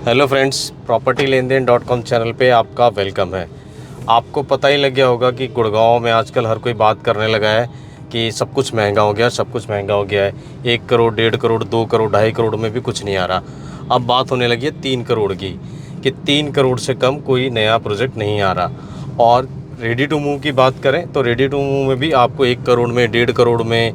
Hello friends, property लेन then .com channel पे आपका welcome है। आपको पता ही लग गया होगा कि गुड़गांव में आजकल हर कोई बात करने लगा है कि सब कुछ महंगा हो गया, सब कुछ महंगा हो गया है। 1 करोड़, 1.5 करोड़, 2 करोड़, 2.5 करोड़ में भी कुछ नहीं आ रहा। अब बात होने लगी है 3 करोड़ की, कि 3 करोड़ से कम कोई नया प्रोजेक्ट नहीं आ रहा। और रेडी टू मूव की बात करें तो रेडी टू मूव में भी आपको 1 करोड़ में, 1.5 करोड़ में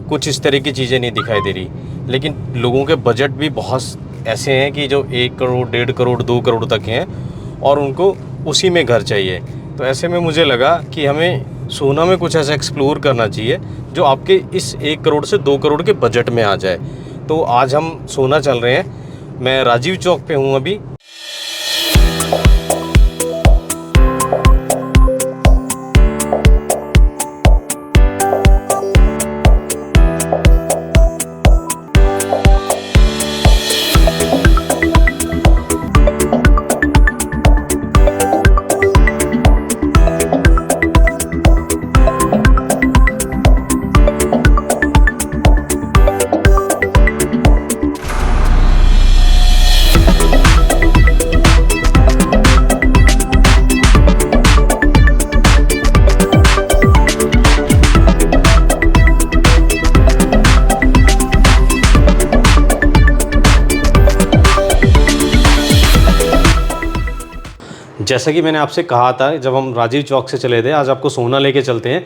कुछ इस तरह की चीज़ें नहीं दिखाई दे रही। लेकिन लोगों के बजट भी बहुत ऐसे हैं कि जो 1 करोड़, 1.5 करोड़, 2 करोड़ तक हैं और उनको उसी में घर चाहिए। तो ऐसे में मुझे लगा कि हमें सोना में कुछ ऐसा एक्सप्लोर करना चाहिए जो आपके इस 1 करोड़ से 2 करोड़ के बजट में आ जाए। तो आज हम सोना चल रहे हैं। मैं राजीव चौक पे हूँ अभी। जैसा कि मैंने आपसे कहा था जब हम राजीव चौक से चले थे, आज आपको सोना लेके चलते हैं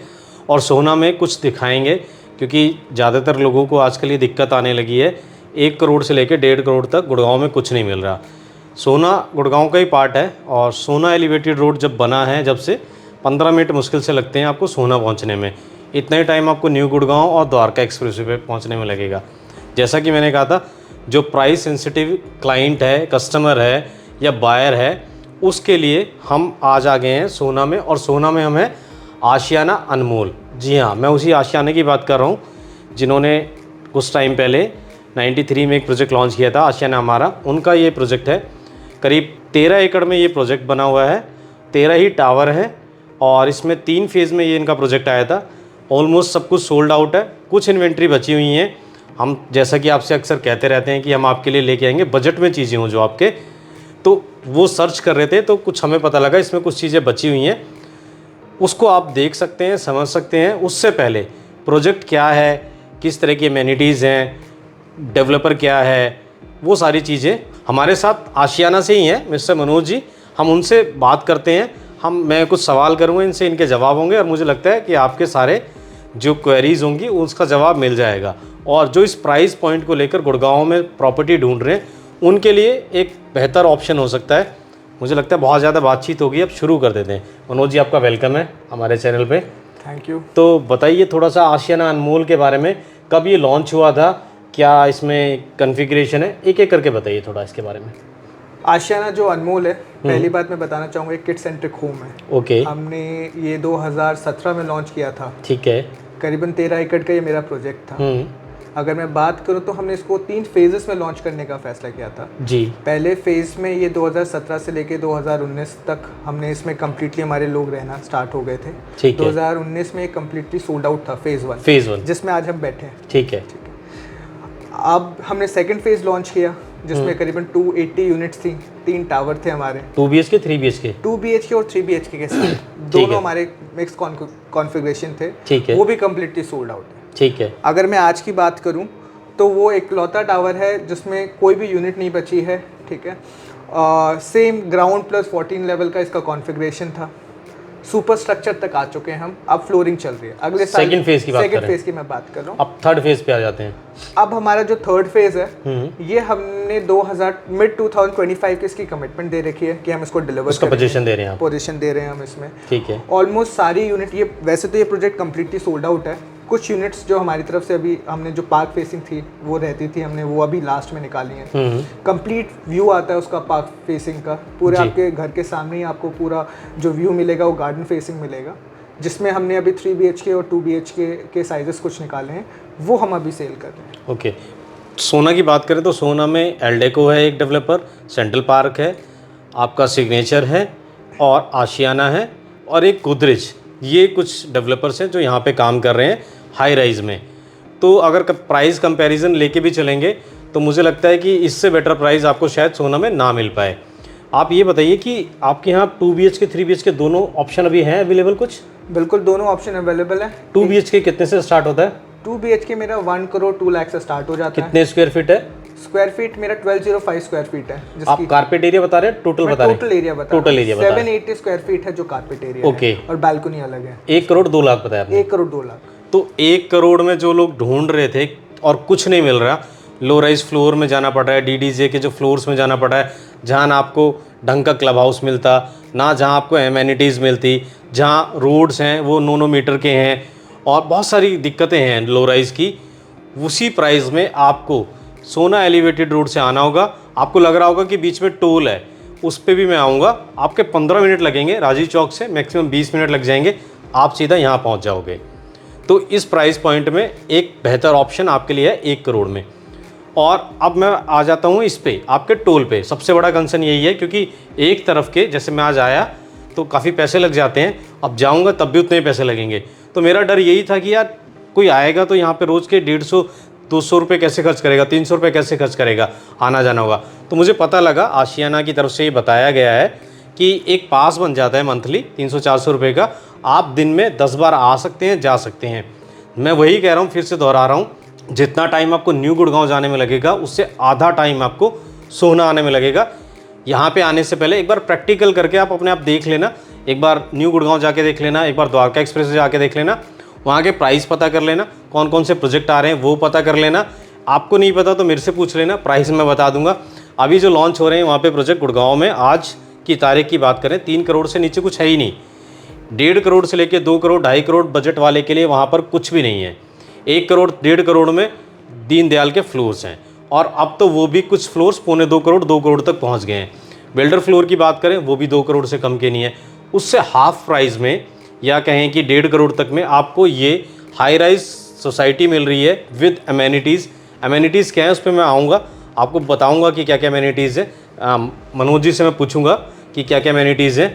और सोना में कुछ दिखाएंगे, क्योंकि ज़्यादातर लोगों को आजकल ये दिक्कत आने लगी है। 1 करोड़ से लेकर 1.5 करोड़ तक गुड़गांव में कुछ नहीं मिल रहा। सोना गुड़गांव का ही पार्ट है और सोना एलिवेटेड रोड जब बना है, जब से 15 मिनट मुश्किल से लगते हैं आपको सोना पहुँचने में। इतना ही टाइम आपको न्यू गुड़गांव और द्वारका एक्सप्रेसवे पे पहुँचने में लगेगा। जैसा कि मैंने कहा था, जो प्राइस सेंसिटिव क्लाइंट है, कस्टमर है या बायर है, उसके लिए हम आज आ गए हैं सोना में। और सोना में हम हैं आशियाना अनमोल। जी हाँ, मैं उसी आशियाना की बात कर रहा हूँ जिन्होंने कुछ टाइम पहले 93 में एक प्रोजेक्ट लॉन्च किया था, आशियाना हमारा। उनका ये प्रोजेक्ट है, करीब 13 एकड़ में ये प्रोजेक्ट बना हुआ है, 13 ही टावर है और इसमें 3 फेज़ में ये इनका प्रोजेक्ट आया था। ऑलमोस्ट सब कुछ सोल्ड आउट है, कुछ इन्वेंट्री बची हुई हैं। हम जैसा कि आपसे अक्सर कहते रहते हैं कि हम आपके लिए लेके आएंगे बजट में चीज़ें हों जो आपके, तो वो सर्च कर रहे थे तो कुछ हमें पता लगा इसमें कुछ चीज़ें बची हुई हैं। उसको आप देख सकते हैं, समझ सकते हैं। उससे पहले प्रोजेक्ट क्या है, किस तरह की एमेनिटीज़ हैं, डेवलपर क्या है, वो सारी चीज़ें हमारे साथ आशियाना से ही हैं मिस्टर मनोज जी। हम उनसे बात करते हैं। मैं कुछ सवाल करूँगा इनसे, इनके जवाब होंगे और मुझे लगता है कि आपके सारे जो क्वेरीज़ होंगी उसका जवाब मिल जाएगा। और जो इस प्राइस पॉइंट को लेकर गुड़गांव में प्रॉपर्टी ढूंढ रहे हैं उनके लिए एक बेहतर ऑप्शन हो सकता है। मुझे लगता है बहुत ज़्यादा बातचीत होगी, अब शुरू कर देते हैं। मनोज जी, आपका वेलकम है हमारे चैनल पे। Thank you. तो बताइए थोड़ा सा आशियाना अनमोल के बारे में, कब ये लॉन्च हुआ था, क्या इसमें कॉन्फ़िगरेशन है, एक एक करके बताइए थोड़ा इसके बारे में। आशियाना जो अनमोल है, पहली बात मैं बताना चाहूँगा, एक किड सेंट्रिक होम है। ओके, हमने ये 2017 में लॉन्च किया था। ठीक है। करीबन 13 एकड़ का ये मेरा प्रोजेक्ट था। अगर मैं बात करूँ तो हमने इसको 3 फेजेस में लॉन्च करने का फैसला किया था जी। पहले फेज़ में ये 2017 से लेके 2019 तक हमने इसमें कम्प्लीटली हमारे लोग रहना स्टार्ट हो गए थे। ठीक है। 2019 में कम्प्लीटली सोल्ड आउट था फेज़ वन, जिसमें आज हम बैठे हैं। ठीक है। अब हमने सेकंड फेज़ लॉन्च किया जिसमें करीबन 280 यूनिट्स थी, 3 टावर थे हमारे, 2 BHK 3 BHK 2 BHK और 3 BHK के साथ दोनों हमारे मिक्स कॉन्फ़िगरेशन थे। ठीक है। वो भी कम्प्लीटली सोल्ड आउट है। ठीक है। अगर मैं आज की बात करूं तो वो एक लौता टावर है जिसमें कोई भी यूनिट नहीं बची है। ठीक है। सेम ग्राउंड प्लस 14 लेवल का इसका कॉन्फ़िगरेशन था। सुपर स्ट्रक्चर तक आ चुके हैं हम, अब फ्लोरिंग चल रही है। अगले साल सेकंड फेज़ की बात सेकंड फेज़ की मैं बात कर रहा हूँ। अब थर्ड फेज़ पे आ जाते हैं। अब हमारा जो थर्ड फेज़ है ये हमने मिड 2025 की इसकी कमिटमेंट दे रखी है कि हम इसको डिलीवर उसका पोजीशन दे रहे हैं, पोजीशन दे रहे हैं हम इसमें। ठीक है। ऑलमोस्ट सारी यूनिट, ये वैसे तो ये प्रोजेक्ट कम्प्लीटली सोल्ड आउट है। कुछ यूनिट्स जो हमारी तरफ से अभी हमने जो पार्क फेसिंग थी वो रहती थी, हमने वो अभी लास्ट में निकाली है। कंप्लीट व्यू आता है उसका पार्क फेसिंग का, पूरे आपके घर के सामने ही आपको पूरा जो व्यू मिलेगा वो गार्डन फेसिंग मिलेगा, जिसमें हमने अभी 3 BHK और 2 BHK के साइजेस कुछ निकाले हैं, वो हम अभी सेल कर रहे हैं। ओके। सोना की बात करें तो सोना में एल्डेको है एक डेवलपर, सेंट्रल पार्क है, आपका सिग्नेचर है और आशियाना है और एक गोदरेज। ये कुछ डेवलपर्स हैं जो यहाँ पे काम कर रहे हैं हाई राइज़ में। तो अगर प्राइस कंपैरिजन लेके भी चलेंगे तो मुझे लगता है कि इससे बेटर प्राइस आपको शायद सोना में ना मिल पाए। आप ये बताइए कि आपके यहाँ 2 BHK 3 BHK दोनों ऑप्शन अभी हैं अवेलेबल कुछ? बिल्कुल, दोनों ऑप्शन अवेलेबल है। 2 BHK कितने से स्टार्ट होता है? 2 BHK मेरा 1 करोड़ 2 लाख से स्टार्ट हो जाता है। कितने स्क्वायर फीट है? स्क्वायर फीट मेरा 1205 स्क्वायर फीट है। आप कारपेट एरिया बता रहे हैं, टोटल बता रहे हैं? टोटल एरिया बता टोटल एरिया बता रहे हैं। 780 स्क्वायर फीट है जो कारपेट एरिया ओके। है, और बालकनी अलग है। 1 करोड़ 2 लाख बताया आपने? 1 करोड़ 2 लाख। तो 1 करोड़ में जो लोग ढूंढ रहे थे और कुछ नहीं मिल रहा, लो राइज फ्लोर में जाना पड़ रहा है, DDJ के जो फ्लोर्स में जाना पड़ रहा है, जहाँ ना आपको ढंग का क्लब हाउस मिलता, ना जहाँ आपको एमेनिटीज़ मिलती, जहाँ रोड्स हैं वो 9 मीटर के हैं, और बहुत सारी दिक्कतें हैं लो राइज की। उसी प्राइस में आपको सोना एलिवेटेड रोड से आना होगा। आपको लग रहा होगा कि बीच में टोल है, उस पर भी मैं आऊँगा। आपके 15 मिनट लगेंगे राजीव चौक से, मैक्सिमम 20 मिनट लग जाएंगे, आप सीधा यहाँ पहुँच जाओगे। तो इस प्राइस पॉइंट में एक बेहतर ऑप्शन आपके लिए है 1 करोड़ में। और अब मैं आ जाता हूँ इस पे, आपके टोल पे। सबसे बड़ा कंसर्न यही है, क्योंकि एक तरफ के जैसे मैं आज आया तो काफ़ी पैसे लग जाते हैं, अब जाऊँगा तब भी उतने ही पैसे लगेंगे। तो मेरा डर यही था कि यार कोई आएगा तो यहाँ पे रोज़ के 150-200 रुपये कैसे खर्च करेगा, 300 रुपये कैसे खर्च करेगा, आना जाना होगा। तो मुझे पता लगा, आशियाना की तरफ से ये बताया गया है कि एक पास बन जाता है मंथली 300-400 रुपये का, आप दिन में 10 बार आ सकते हैं, जा सकते हैं। मैं वही कह रहा हूँ, फिर से दोहरा रहा हूँ, जितना टाइम आपको न्यू गुड़गांव जाने में लगेगा उससे आधा टाइम आपको सोहना आने में लगेगा। यहाँ पे आने से पहले एक बार प्रैक्टिकल करके आप अपने आप देख लेना, एक बार न्यू गुड़गांव जाके देख लेना, एक बार द्वारका एक्सप्रेस से जाके देख लेना, वहाँ के प्राइस पता कर लेना, कौन कौन से प्रोजेक्ट आ रहे हैं वो पता कर लेना। आपको नहीं पता तो मेरे से पूछ लेना, प्राइस मैं बता दूंगा। अभी जो लॉन्च हो रहे हैं वहाँ पे प्रोजेक्ट गुड़गांव में, आज की तारीख की बात करें, 3 करोड़ से नीचे कुछ है ही नहीं। 1.5 करोड़ से लेकर 2 करोड़ 2.5 करोड़ बजट वाले के लिए वहाँ पर कुछ भी नहीं है। 1 करोड़ 1.5 करोड़ में दीनदयाल के फ्लोर्स हैं, और अब तो वो भी कुछ फ्लोर्स 2.25 करोड़ 2 करोड़ तक पहुँच गए हैं। बिल्डर फ्लोर की बात करें वो भी 2 करोड़ से कम के नहीं है। उससे हाफ प्राइस में, या कहें कि 1.5 करोड़ तक में आपको ये हाई राइज सोसाइटी मिल रही है विद एमेनिटीज़। एमेनिटीज़ क्या है उस पर मैं आऊँगा, आपको बताऊँगा कि क्या क्या एमेनिटीज़ है। मनोज जी से मैं पूछूँगा कि क्या क्या एमेनिटीज़ है,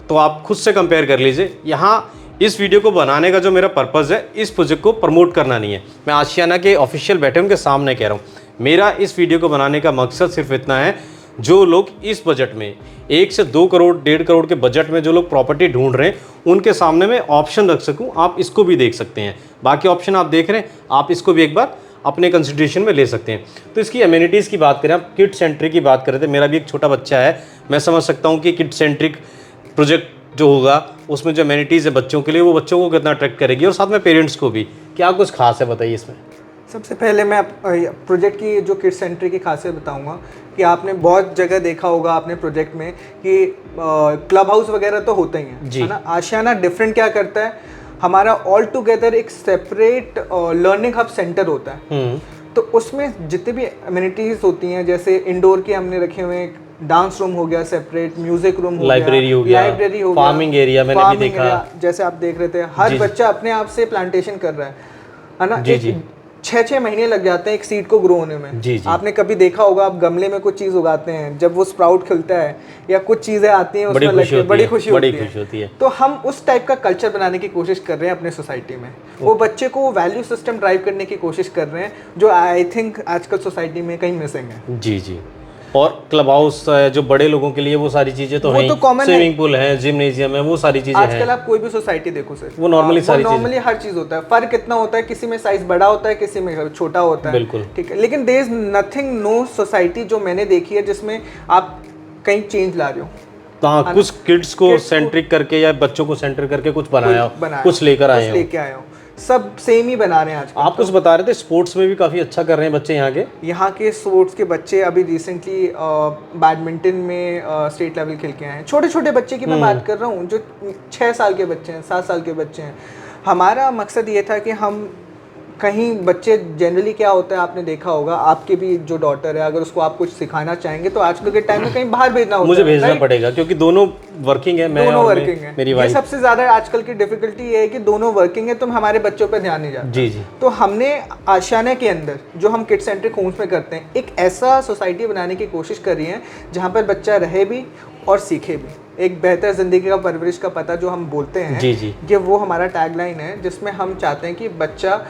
तो आप खुद से कंपेयर कर लीजिए। यहाँ इस वीडियो को बनाने का जो मेरा पर्पज़ है, इस प्रोजेक्ट को प्रमोट करना नहीं है। मैं आशियाना के ऑफिशियल बैठे उनके सामने कह रहा हूँ, मेरा इस वीडियो को बनाने का मकसद सिर्फ इतना है, जो लोग इस बजट में 1 से 2 करोड़ 1.5 करोड़ के बजट में जो लोग प्रॉपर्टी ढूंढ रहे हैं, उनके सामने मैं ऑप्शन रख सकूं। आप इसको भी देख सकते हैं, बाकी ऑप्शन आप देख रहे हैं, आप इसको भी एक बार अपने कंसिडरेशन में ले सकते हैं। तो इसकी एमिनिटीज़ की बात करें, आप किड सेंट्रिक की बात कर रहे थे, मेरा भी एक छोटा बच्चा है, मैं समझ सकता हूँ कि किड सेंट्रिक प्रोजेक्ट जो होगा उसमें जो एमिनिटीज़ है बच्चों के लिए, वो बच्चों को कितना अट्रैक्ट करेगी, और साथ में पेरेंट्स को भी। क्या कुछ खास है बताइए इसमें? सबसे पहले मैं प्रोजेक्ट की जो किड सेंट्रिक की खासियत बताऊंगा कि आपने बहुत जगह देखा होगा आपने प्रोजेक्ट में कि क्लब हाउस वगैरह तो होते ही हैं, है ना। आशियाना डिफरेंट क्या करता है, हमारा ऑल टुगेदर एक सेपरेट लर्निंग हब सेंटर होता है। तो उसमें जितनी भी एमिनिटीज़ होती हैं, जैसे इंडोर के हमने रखे हुए हैं, डांस रूम हो गया सेपरेट, म्यूजिक रूम हो गया, लाइब्रेरी हो गया, फार्मिंग एरिया मैंने भी देखा, जैसे आप देख रहे थे, हर बच्चा अपने आप से प्लांटेशन कर रहा है ना। 6-6 महीने लग जाते हैं एक सीड को ग्रो होने में। जी। आपने कभी देखा होगा, आप गमले में कुछ चीज़ उगाते हैं, जब वो स्प्राउट खिलता है या कुछ चीज़ें आती हैं उसमें लगती बड़ी खुशी होती है। तो हम उस टाइप का कल्चर बनाने की कोशिश कर रहे हैं अपने सोसाइटी में। वो बच्चे को वैल्यू सिस्टम ड्राइव करने की कोशिश कर रहे हैं, जो आई थिंक आजकल सोसाइटी में कहीं मिसिंग है। जी। और क्लब हाउस जो बड़े लोगों के लिए, वो सारी चीजें तो हैं, स्विमिंग पूल है, जिम्नेजियम है, वो सारी चीजें हैं। आजकल आप कोई भी सोसाइटी देखो सर, वो नॉर्मली सारी चीजें, नॉर्मली हर चीज होता है। फर्क इतना होता है, किसी में साइज बड़ा होता है, किसी में छोटा होता है, बिल्कुल ठीक है। लेकिन there is nothing, no society जो मैंने देखी है जिसमें आप कहीं चेंज ला रहे हो। हाँ, कुछ किड्स को सेंट्रिक करके या बच्चों को सेंट्रिक करके कुछ बनाया हो, कुछ लेकर आए हो, सब सेम ही बना रहे हैं आज। आप कुछ बता रहे थे स्पोर्ट्स में भी काफ़ी अच्छा कर रहे हैं बच्चे यहाँ के स्पोर्ट्स के बच्चे अभी रिसेंटली बैडमिंटन में स्टेट लेवल खेल के आए हैं। छोटे छोटे बच्चे की मैं बात कर रहा हूँ, जो 6 साल के बच्चे हैं, 7 साल के बच्चे हैं। हमारा मकसद ये था कि हम कहीं बच्चे जनरली क्या होता है, आपने देखा होगा, आपके भी जो डॉटर है, अगर उसको आप कुछ सिखाना चाहेंगे तो आजकल के टाइम में कहीं बाहर भेजना होता है, मुझे भेजना पड़ेगा, क्योंकि दोनों वर्किंग है, दोनों वर्किंग है। मेरी वाइफ, सबसे ज्यादा आजकल की डिफिकल्टी ये है कि दोनों वर्किंग है, तो हमारे बच्चों पर ध्यान नहीं जाता। जी। तो हमने आशियाना के अंदर जो हम किड सेंट्रिक होम्स में करते हैं, एक ऐसा सोसाइटी बनाने की कोशिश कर रही है जहाँ पर बच्चा रहे भी और सीखे भी। एक बेहतर जिंदगी का परवरिश का पता जो हम बोलते हैं, जी। ये वो हमारा टैगलाइन है, जिसमें हम चाहते हैं कि बच्चा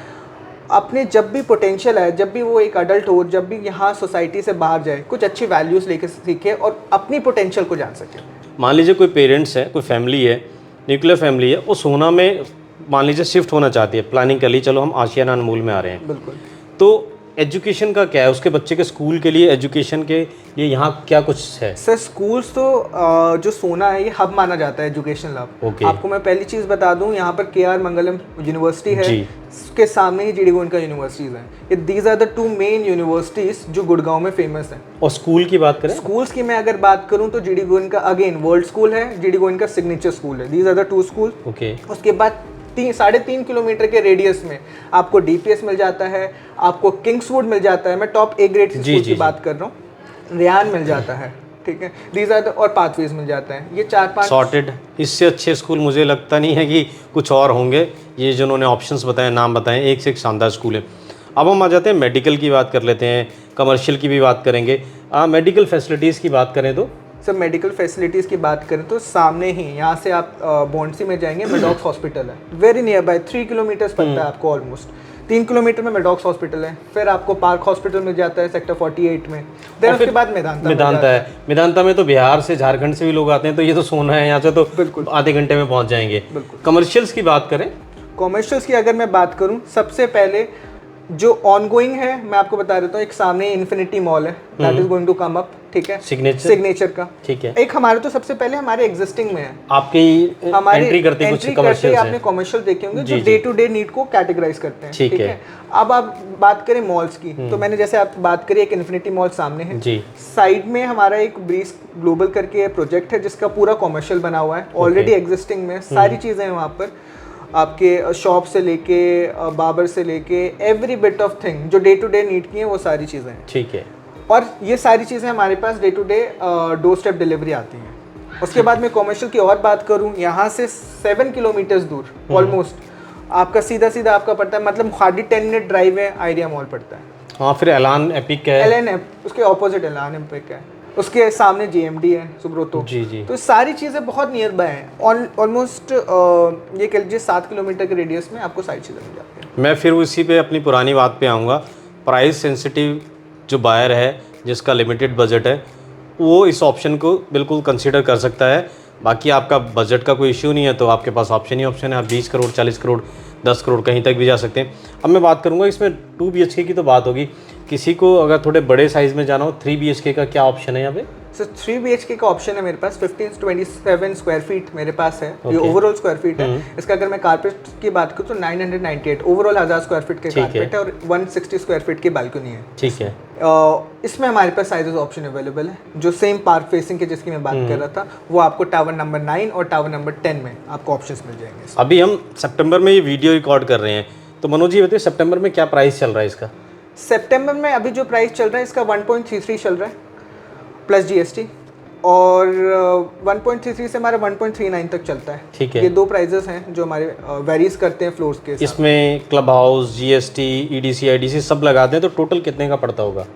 अपने जब भी पोटेंशियल है, जब भी वो एक अडल्ट हो, जब भी यहाँ सोसाइटी से बाहर जाए, कुछ अच्छी वैल्यूज़ लेके सीखे और अपनी पोटेंशियल को जान सके। मान लीजिए कोई पेरेंट्स है, कोई फैमिली है, न्यूक्लियर फैमिली है, वो सोना में मान लीजिए शिफ्ट होना चाहती है, प्लानिंग कर ली, चलो हम आशियाना अनमोल में आ रहे हैं। बिल्कुल। तो एजुकेशन का क्या है, उसके बच्चे के स्कूल के लिए, एजुकेशन के लिए यहाँ क्या कुछ है? सर स्कूल्स तो जो सोना है ये हब माना जाता है एजुकेशनल हब। ओके। आपको मैं पहली चीज़ बता दूं, यहाँ पर KR मंगलम यूनिवर्सिटी है, जी। उसके सामने ही GD गोयनका यूनिवर्सिटीज़ हैं। ये these are the 2 main universities जो गुड़गांव में फेमस हैं। और स्कूल की बात करें? स्कूल्स की मैं अगर बात करूं तो GD Goenka again world school है, GD गोयनका सिग्नेचर स्कूल है। These are the 2 school. Okay. उसके बाद 3.5 किलोमीटर के रेडियस में आपको DPS मिल जाता है, आपको किंग्सवुड मिल जाता है, मैं टॉप A ग्रेड स्कूल की बात कर रहा हूँ, रियान मिल जाता है, ठीक है, दीज आर और पाथवेज मिल जाता है। ये 4-5 सॉर्टेड। इससे अच्छे स्कूल मुझे लगता नहीं है कि कुछ और होंगे। ये जिन्होंने ऑप्शंस बताए, नाम बताएं, एक से एक शानदार स्कूल है। अब हम आ जाते हैं मेडिकल की बात कर लेते हैं, कमर्शियल की भी बात करेंगे। मेडिकल फैसिलिटीज़ की बात करें तो सर मेडिकल फैसिलिटीज़ की बात करें तो सामने ही यहाँ से आप बॉन्डसी में जाएंगे, मेडॉक्स हॉस्पिटल है, वेरी नियर बाय, 3 किलोमीटर्स पड़ता है आपको, ऑलमोस्ट 3 किलोमीटर में मेडॉक्स हॉस्पिटल है। फिर आपको पार्क हॉस्पिटल मिल जाता है सेक्टर 48 में। देन उसके बाद मेदांता है। मेदांता में तो बिहार से, झारखंड से भी लोग आते हैं, तो ये तो सोना है, यहाँ से तो बिल्कुल आधे घंटे में पहुँच जाएंगे। बिल्कुल। कमर्शियल्स की बात करें? कॉमर्शियल्स की अगर मैं बात करूं, सबसे पहले जो ऑनगोइंग है मैं आपको बता देता हूँ, एक सामने इन्फिनिटी मॉल है, that is going to come up, ठीक है, सिग्नेचर का, ठीक है। एक हमारे तो सबसे पहले हमारे एग्जिस्टिंग में है, आपकी हमारे एंट्री करते कुछ कमर्शियल है, आपने कॉमर्शियल देखे होंगे जो डे टू डे नीड को कैटेगराइज करते हैं, ठीक है। अब आप बात करें मॉल्स की, तो मैंने जैसे आप बात करी, एक इन्फिनिटी मॉल सामने है जी, साइड में हमारा एक ब्रीज ग्लोबल करके प्रोजेक्ट है जिसका पूरा कॉमर्शियल बना हुआ है, ऑलरेडी एग्जिस्टिंग में सारी चीजें हैं वहाँ पर, आपके शॉप से लेके बार्बर से लेके एवरी बिट ऑफ थिंग जो डे टू डे नीड की है, वो सारी चीज़ें हैं, ठीक है। और ये सारी चीज़ें हमारे पास day to day doorstep delivery आती हैं। उसके बाद मैं कॉमर्शियल की और बात करूँ, यहाँ से 7 किलोमीटर्स दूर ऑलमोस्ट आपका सीधा सीधा आपका पड़ता है, मतलब हार्डली 10 मिनट ड्राइव है, आइडिया मॉल पड़ता है। हाँ, फिर एलान एपिक है, एलान उसके ऑपोजिट एलान एपिक है, उसके सामने JMD है, सुब्रोतो जी जी। तो सारी चीज़ें बहुत नियर बाय हैं, ऑलमोस्ट ये कह लीजिए 7 किलोमीटर के रेडियस में आपको सारी चीज़ें मिल जाती हैं। मैं फिर उसी पे अपनी पुरानी बात पे आऊँगा, प्राइस सेंसिटिव जो बायर है जिसका लिमिटेड बजट है वो इस ऑप्शन को बिल्कुल कंसीडर कर सकता है। बाकी आपका बजट का कोई इश्यू नहीं है तो आपके पास ऑप्शन ही ऑप्शन है, आप 20 करोड़ 40 करोड़ 10 करोड़ कहीं तक भी जा सकते हैं। अब मैं बात करूँगा इसमें 2 BHK की तो बात होगी, किसी को अगर थोड़े बड़े साइज़ में जाना हो 3 BHK का क्या ऑप्शन है यहाँ पे? सर 3 BHK का ऑप्शन है मेरे पास, 1527 स्क्वायर फीट मेरे पास है, ये ओवरऑल स्क्वायर फीट है। इसका अगर मैं कारपेट की बात करूँ तो 998 ओवरऑल 1000 स्क्वायर फीट के कारपेट है और 160 स्क्वायर फीट की बालकनी है, ठीक है। इसमें हमारे पास साइजेस ऑप्शन अवेलेबल है, जो सेम पार्क फेसिंग के जिसकी मैं बात कर रहा था, वो आपको टावर नंबर 9 और टावर नंबर 10 में आपको ऑप्शंस मिल जाएंगे। अभी हम सितंबर में ये वीडियो रिकॉर्ड कर रहे हैं, तो मनोज जी बताइए सितंबर में क्या प्राइस चल रहा है इसका? सितंबर में अभी जो प्राइस चल रहा है इसका 1.33 चल रहा है प्लस GST, और 1.33 से हमारा 1.39 तक चलता है, ठीक है। ये 2 प्राइजेस हैं जो हमारे वेरीज करते हैं फ्लोर्स के। इसमें club house, GST, EDC, IDC सब लगाते हैं तो टोटल कितने का पड़ता होगा?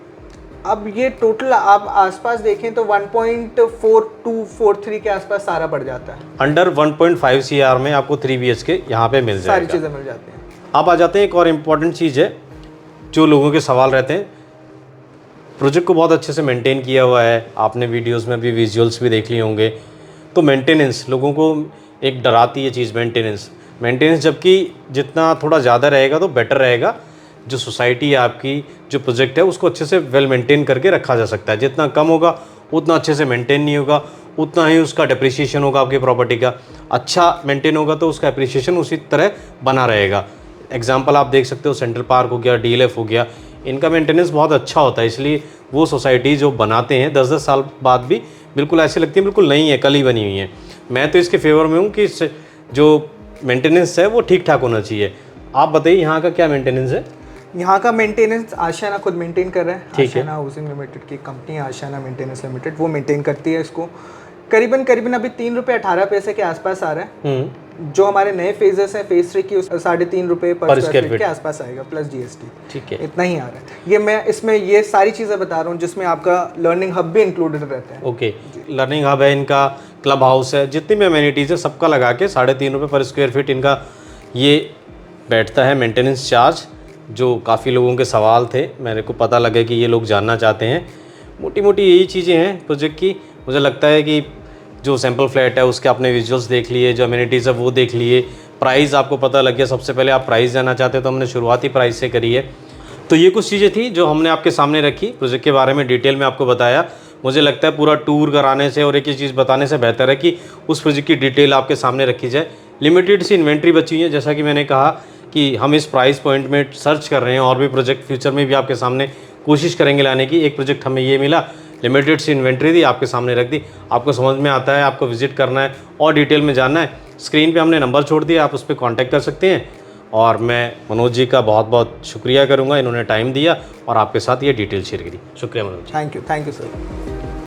अब ये टोटल आप आसपास देखें तो 1.4243 के आसपास सारा पड़ जाता है। अंडर 1.5 CR में आपको 3 BHK यहाँ पे मिल जाएगा, सारी चीज़ें मिल जाती हैं। अब आ जाते हैं एक और इम्पॉर्टेंट चीज़ है जो लोगों के सवाल रहते हैं। प्रोजेक्ट को बहुत अच्छे से मेंटेन किया हुआ है, आपने वीडियोस में भी विजुअल्स भी देख लिए होंगे। तो मेंटेनेंस लोगों को एक डराती है चीज़, मेंटेनेंस जबकि जितना थोड़ा ज़्यादा रहेगा तो बेटर रहेगा। जो सोसाइटी है आपकी, जो प्रोजेक्ट है उसको अच्छे से वेल मेंटेन करके रखा जा सकता है। जितना कम होगा उतना अच्छे से मेंटेन नहीं होगा, उतना ही उसका डिप्रिसिएशन होगा आपकी प्रॉपर्टी का। अच्छा मेंटेन होगा तो उसका एप्रिसिएशन उसी तरह बना रहेगा। एग्जाम्पल आप देख सकते हो, सेंट्रल पार्क हो गया, DLF हो गया, इनका मेंटेनेंस बहुत अच्छा होता है, इसलिए वो सोसाइटी जो बनाते हैं 10-10 साल बाद भी बिल्कुल ऐसी लगती है बिल्कुल नई है, कल ही बनी हुई है। मैं तो इसके फेवर में हूँ कि जो मेंटेनेंस है वो ठीक ठाक होना चाहिए। आप बताइए यहाँ का क्या मेंटेनेंस है? यहाँ का मेंटेनेंस आशियाना खुद मेंटेन कर रहा है, आशियाना हाउसिंग लिमिटेड की कंपनी है आशियाना मेंटेनेंस लिमिटेड, वो मेंटेन करती है इसको। करीबन अभी 3 रुपये 18 पैसे के आसपास आ रहा है। जो हमारे नए फेजेस हैं, फेज 3 की 3.5 रुपये पर स्क्वायर फीट के आसपास आएगा प्लस GST, ठीक है, इतना ही आ रहा है। ये मैं इसमें ये सारी चीज़ें बता रहा हूँ जिसमें आपका लर्निंग हब भी इंक्लूडेड रहता है। ओके, लर्निंग हब है, इनका क्लब हाउस है, जितनी भी अमेनिटीज़ है सबका लगा के 3.5 रुपये पर स्क्वायर फीट इनका ये बैठता है मेंटेनेंस चार्ज। जो काफ़ी लोगों के सवाल थे, मेरे को पता लगा कि ये लोग जानना चाहते हैं। मोटी मोटी यही चीज़ें हैं प्रोजेक्ट की। मुझे लगता है कि जो सैम्पल फ्लैट है उसके आपने विजुअल्स देख लिए, जो अम्यूनिटीज़ है वो देख लिए, प्राइस आपको पता लग गया। सबसे पहले आप प्राइस जानना चाहते हैं तो हमने शुरुआती प्राइस से करी है। तो ये कुछ चीज़ें थी जो हमने आपके सामने रखी, प्रोजेक्ट के बारे में डिटेल में आपको बताया। मुझे लगता है पूरा टूर कराने से और एक ही चीज़ बताने से बेहतर है कि उस प्रोजेक्ट की डिटेल आपके सामने रखी जाए। लिमिटेड सी इन्वेंट्री बची हुई है, जैसा कि मैंने कहा कि हम इस प्राइस पॉइंट में सर्च कर रहे हैं और भी प्रोजेक्ट फ्यूचर में भी आपके सामने कोशिश करेंगे लाने की। एक प्रोजेक्ट हमें ये मिला, लिमिटेड सी इन्वेंट्री दी, आपके सामने रख दी। आपको समझ में आता है, आपको विजिट करना है और डिटेल में जानना है, स्क्रीन पे हमने नंबर छोड़ दिया, आप उस पर कॉन्टैक्ट कर सकते हैं। और मैं मनोज जी का बहुत बहुत शुक्रिया करूँगा, इन्होंने टाइम दिया और आपके साथ ये डिटेल शेयर करी। शुक्रिया Manoj ji. Thank you sir.